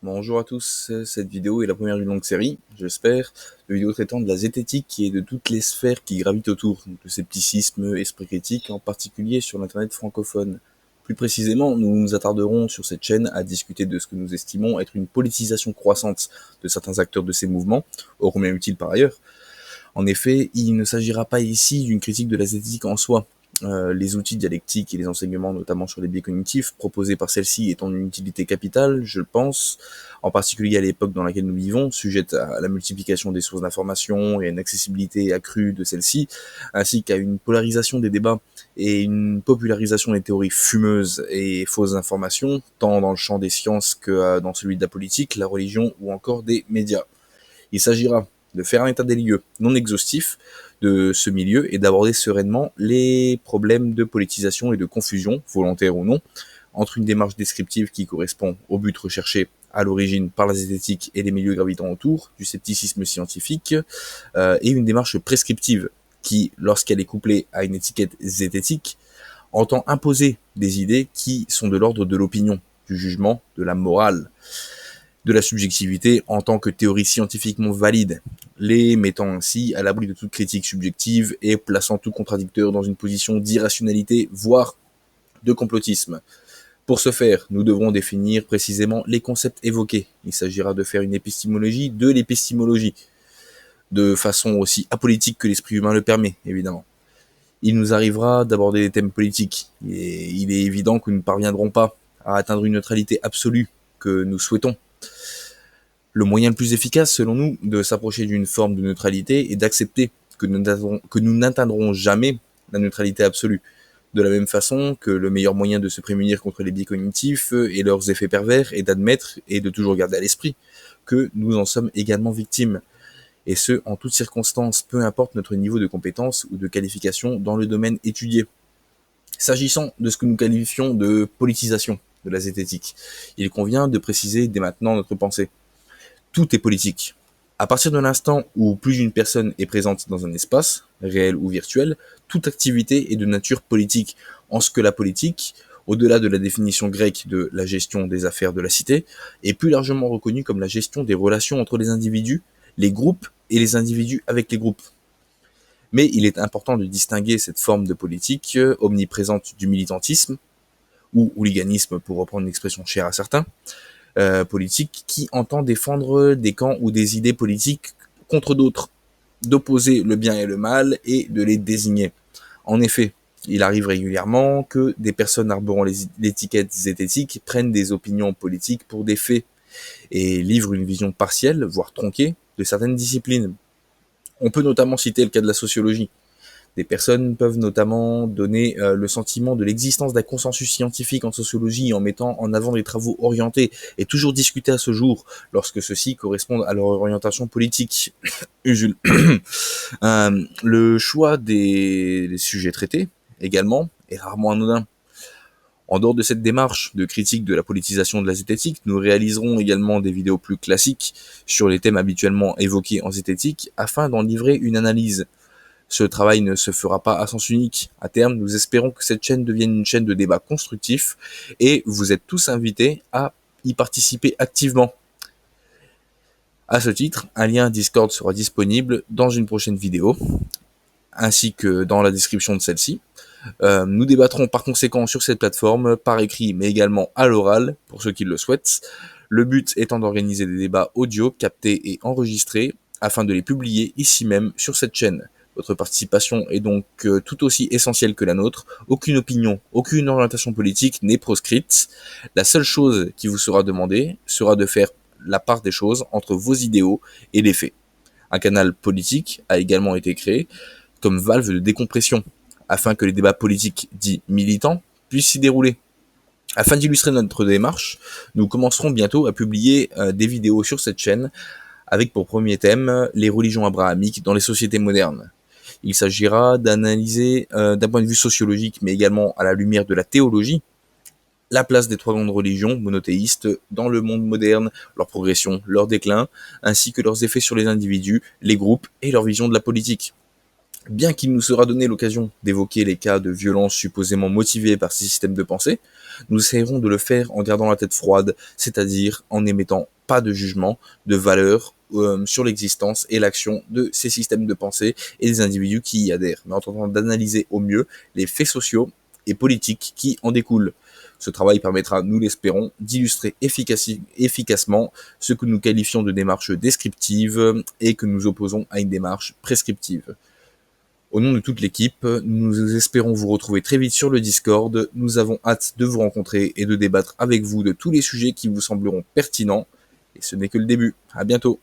Bonjour à tous, cette vidéo est la première d'une longue série, j'espère, de vidéos traitant de la zététique et de toutes les sphères qui gravitent autour, donc le scepticisme, esprit critique, en particulier sur l'internet francophone. Plus précisément, nous nous attarderons sur cette chaîne à discuter de ce que nous estimons être une politisation croissante de certains acteurs de ces mouvements, ô combien utile par ailleurs. En effet, il ne s'agira pas ici d'une critique de la zététique en soi, les outils dialectiques et les enseignements, notamment sur les biais cognitifs, proposés par celle-ci étant d'une utilité capitale, je le pense, en particulier à l'époque dans laquelle nous vivons, sujette à la multiplication des sources d'information et à une accessibilité accrue de celle-ci, ainsi qu'à une polarisation des débats et une popularisation des théories fumeuses et fausses informations, tant dans le champ des sciences que dans celui de la politique, la religion ou encore des médias. Il s'agira de faire un état des lieux non exhaustif de ce milieu et d'aborder sereinement les problèmes de politisation et de confusion, volontaire ou non, entre une démarche descriptive qui correspond au but recherché à l'origine par la zététique et les milieux gravitant autour du scepticisme scientifique, et une démarche prescriptive qui, lorsqu'elle est couplée à une étiquette zététique, entend imposer des idées qui sont de l'ordre de l'opinion, du jugement, de la morale, de la subjectivité en tant que théorie scientifiquement valide, les mettant ainsi à l'abri de toute critique subjective et plaçant tout contradicteur dans une position d'irrationalité, voire de complotisme. Pour ce faire, nous devrons définir précisément les concepts évoqués. Il s'agira de faire une épistémologie de l'épistémologie, de façon aussi apolitique que l'esprit humain le permet, évidemment. Il nous arrivera d'aborder des thèmes politiques, et il est évident que nous ne parviendrons pas à atteindre une neutralité absolue que nous souhaitons. Le moyen le plus efficace, selon nous, de s'approcher d'une forme de neutralité est d'accepter que nous n'atteindrons jamais la neutralité absolue. De la même façon que le meilleur moyen de se prémunir contre les biais cognitifs et leurs effets pervers est d'admettre et de toujours garder à l'esprit que nous en sommes également victimes. Et ce, en toutes circonstances, peu importe notre niveau de compétence ou de qualification dans le domaine étudié. S'agissant de ce que nous qualifions de politisation de la zététique, il convient de préciser dès maintenant notre pensée. Tout est politique. À partir de l'instant où plus d'une personne est présente dans un espace, réel ou virtuel, toute activité est de nature politique, en ce que la politique, au-delà de la définition grecque de la gestion des affaires de la cité, est plus largement reconnue comme la gestion des relations entre les individus, les groupes et les individus avec les groupes. Mais il est important de distinguer cette forme de politique omniprésente du militantisme, ou hooliganisme pour reprendre une expression chère à certains, politique qui entend défendre des camps ou des idées politiques contre d'autres, d'opposer le bien et le mal et de les désigner. En effet, il arrive régulièrement que des personnes arborant l'étiquette zététique prennent des opinions politiques pour des faits et livrent une vision partielle, voire tronquée, de certaines disciplines. On peut notamment citer le cas de la sociologie. Des personnes peuvent notamment donner le sentiment de l'existence d'un consensus scientifique en sociologie en mettant en avant des travaux orientés et toujours discutés à ce jour lorsque ceux-ci correspondent à leur orientation politique. Usul. Le choix des sujets traités, également, est rarement anodin. En dehors de cette démarche de critique de la politisation de la zététique, nous réaliserons également des vidéos plus classiques sur les thèmes habituellement évoqués en zététique afin d'en livrer une analyse. Ce travail ne se fera pas à sens unique. À terme, nous espérons que cette chaîne devienne une chaîne de débat constructif et vous êtes tous invités à y participer activement. À ce titre, un lien Discord sera disponible dans une prochaine vidéo, ainsi que dans la description de celle-ci. Nous débattrons par conséquent sur cette plateforme, par écrit mais également à l'oral, pour ceux qui le souhaitent. Le but étant d'organiser des débats audio, captés et enregistrés, afin de les publier ici même sur cette chaîne. Votre participation est donc tout aussi essentielle que la nôtre. Aucune opinion, aucune orientation politique n'est proscrite. La seule chose qui vous sera demandée sera de faire la part des choses entre vos idéaux et les faits. Un canal politique a également été créé comme valve de décompression, afin que les débats politiques dits militants puissent s'y dérouler. Afin d'illustrer notre démarche, nous commencerons bientôt à publier des vidéos sur cette chaîne avec pour premier thème les religions abrahamiques dans les sociétés modernes. Il s'agira d'analyser d'un point de vue sociologique, mais également à la lumière de la théologie, la place des trois grandes religions monothéistes dans le monde moderne, leur progression, leur déclin, ainsi que leurs effets sur les individus, les groupes et leur vision de la politique. Bien qu'il nous sera donné l'occasion d'évoquer les cas de violences supposément motivés par ces systèmes de pensée, nous essayerons de le faire en gardant la tête froide, c'est-à-dire en n'émettant pas de jugement, de valeur sur l'existence et l'action de ces systèmes de pensée et des individus qui y adhèrent, mais en tentant d'analyser au mieux les faits sociaux et politiques qui en découlent. Ce travail permettra, nous l'espérons, d'illustrer efficacement ce que nous qualifions de démarche descriptive et que nous opposons à une démarche prescriptive. Au nom de toute l'équipe, nous espérons vous retrouver très vite sur le Discord. Nous avons hâte de vous rencontrer et de débattre avec vous de tous les sujets qui vous sembleront pertinents. Et ce n'est que le début. À bientôt.